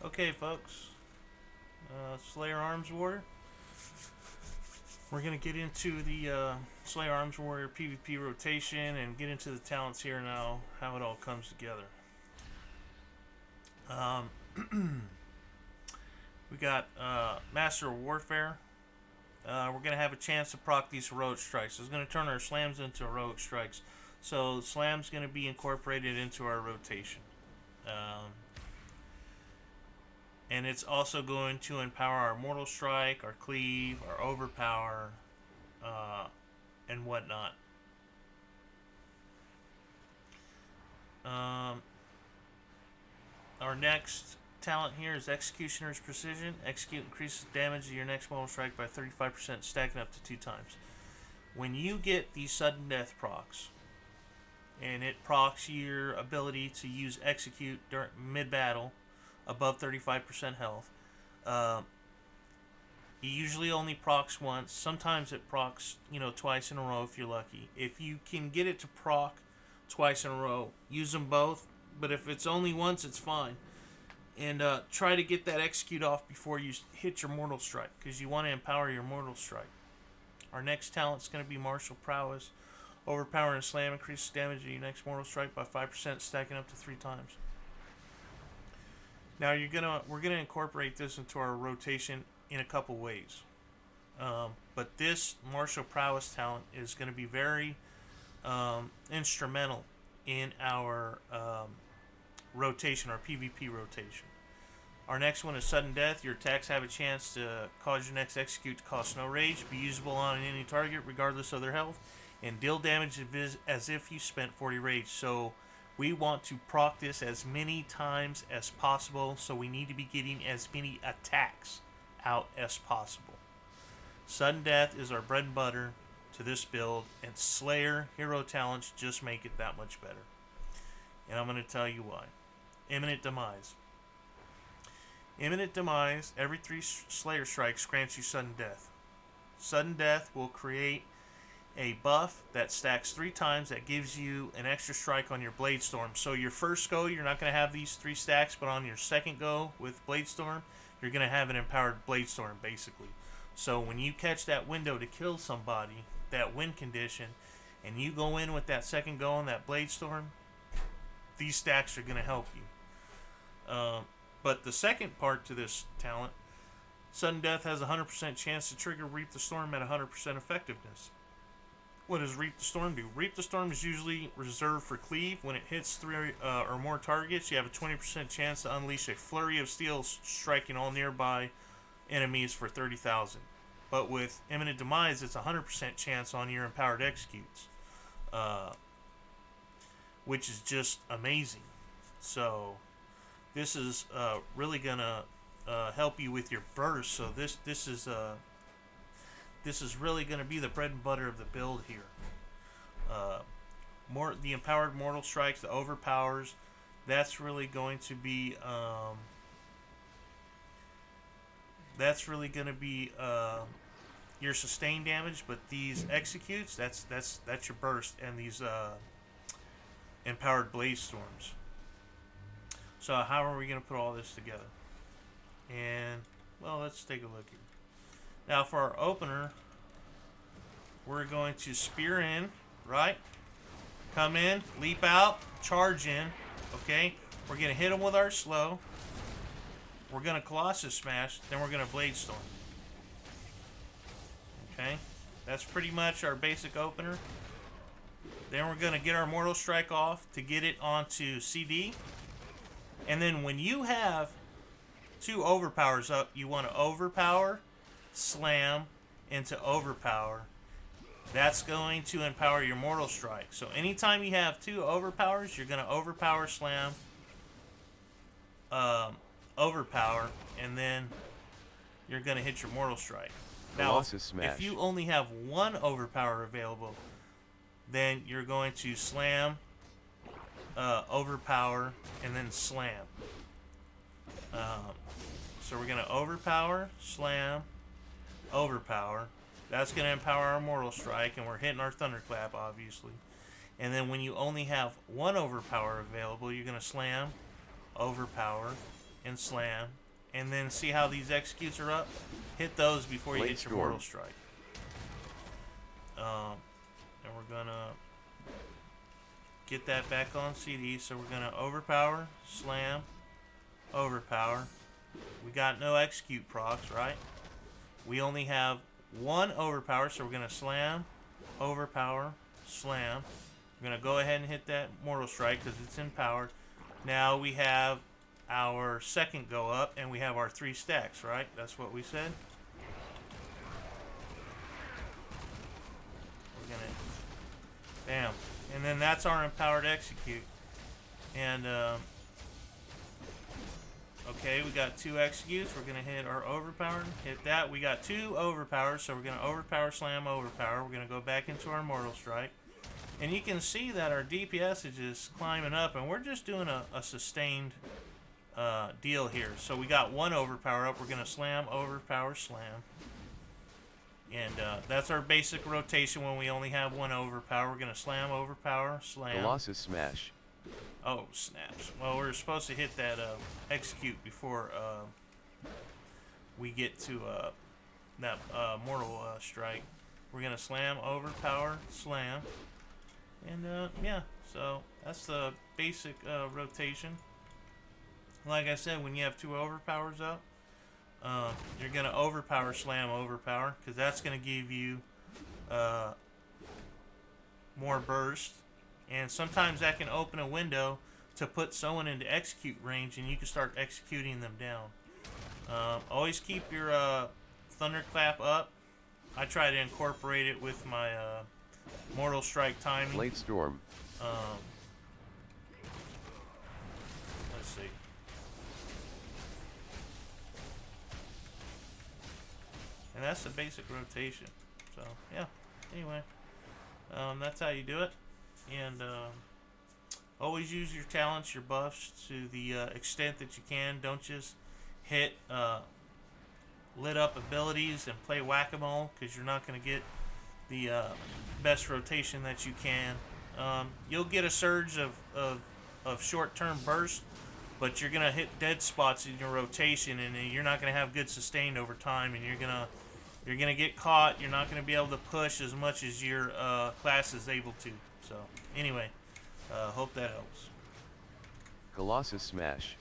Okay, folks. Slayer Arms Warrior. We're going to get into the Slayer Arms Warrior PvP rotation and get into the talents here now, how it all comes together. We got Master of Warfare. We're going to have a chance to proc these heroic strikes. It's going to turn our slams into heroic strikes. So slam's going to be incorporated into our rotation. And it's also going to empower our Mortal Strike, our Cleave, our Overpower, and whatnot. Our next talent here is Executioner's Precision. Execute increases damage of your next Mortal Strike by 35%, stacking up to 2 times. When you get these sudden death procs, and it procs your ability to use Execute during mid-battle, above 35% health. He usually only procs once. Sometimes it procs, twice in a row if you're lucky. If you can get it to proc twice in a row, use them both. But if it's only once, it's fine. And try to get that execute off before you hit your Mortal Strike, because you want to empower your Mortal Strike. Our next talent is going to be Martial Prowess. Overpower and slam increases damage of your next Mortal Strike by 5%, stacking up to 3 times. Now we're gonna incorporate this into our rotation in a couple ways, but this Martial Prowess talent is going to be very instrumental in our rotation, our PvP rotation. Our next one is Sudden Death. Your attacks have a chance to cause your next execute to cost no rage, be usable on any target regardless of their health, and deal damage as if you spent 40 rage. So we want to proc this as many times as possible, so we need to be getting as many attacks out as possible. Sudden Death is our bread and butter to this build, and Slayer hero talents just make it that much better. And I'm going to tell you why. Imminent Demise. Imminent Demise, every 3 Slayer strikes grants you Sudden Death. Sudden Death will create a buff that stacks 3 times that gives you an extra strike on your Blade Storm. So your first go, you're not going to have these 3 stacks, but on your second go with Blade Storm, you're going to have an empowered Blade Storm, basically. So when you catch that window to kill somebody, that win condition, and you go in with that second go on that Blade Storm, these stacks are going to help you. But the second part to this talent, Sudden Death has a 100% chance to trigger Reap the Storm at 100% effectiveness. What does Reap the Storm do? Reap the Storm is usually reserved for Cleave. When it hits 3 or more targets, you have a 20% chance to unleash a flurry of steel, striking all nearby enemies for 30,000. But with Imminent Demise, it's a 100% chance on your empowered executes, which is just amazing. So this is really gonna help you with your burst. So this is really going to be the bread and butter of the build here. The empowered Mortal Strikes, the Overpowers, that's really going to be your sustained damage. But these executes, that's your burst, and these empowered Blaze Storms. So how are we going to put all this together? And well, let's take a look here. Now for our opener, we're going to spear in, right? Come in, leap out, charge in, okay? We're going to hit them with our slow. We're going to Colossus Smash, then we're going to Blade Storm. Okay? That's pretty much our basic opener. Then we're going to get our Mortal Strike off to get it onto CD. And then when you have 2 Overpowers up, you want to Overpower, Slam into Overpower. That's going to empower your Mortal Strike. So anytime you have 2 Overpowers, you're going to Overpower, Slam, Overpower, and then you're going to hit your Mortal Strike. Now, if you only have 1 Overpower available, then you're going to Slam, Overpower, and then Slam. So we're going to Overpower, Slam, Overpower. That's going to empower our Mortal Strike, and we're hitting our Thunderclap, obviously. And then when you only have 1 Overpower available, you're going to Slam, Overpower, and slam. And then see how these executes are up? Hit those before you hit your Mortal Strike. And we're gonna get that back on CD. So we're gonna overpower, slam, overpower. We got no execute procs, right? We only have one overpower, so we're gonna slam, overpower, slam. We're gonna go ahead and hit that Mortal Strike because it's empowered. Now we have our second go up, and we have our 3 stacks, right? That's what we said. We're gonna, bam, and then that's our empowered execute. And okay, we got 2 executes. We're gonna hit our overpower, hit that. We got 2 overpowers, so we're gonna overpower, slam, overpower. We're gonna go back into our Mortal Strike. And you can see that our DPS is just climbing up, and we're just doing a sustained deal here. So we got 1 overpower up. We're going to slam, overpower, slam. And that's our basic rotation when we only have 1 overpower. We're going to slam, overpower, slam. Colossus smash. Oh, snaps. Well, we're supposed to hit that execute before we get to that Mortal Strike. We're going to slam, overpower, slam. And yeah, so that's the basic rotation. Like I said, when you have 2 overpowers up, you're going to overpower, slam, overpower, because that's going to give you more burst. And sometimes that can open a window to put someone into execute range, and you can start executing them down. Always keep your Thunderclap up. I try to incorporate it with my Mortal Strike timing. Blade Storm. Let's see. And that's the basic rotation. So, yeah. Anyway, that's how you do it. And always use your talents, your buffs to the extent that you can. Don't just hit lit up abilities and play whack-a-mole, because you're not going to get the best rotation that you can. You'll get a surge of short-term burst, but you're gonna hit dead spots in your rotation, and you're not gonna have good sustain over time, and you're gonna get caught. You're not gonna be able to push as much as your class is able to. So anyway, hope that helps. Colossus smash.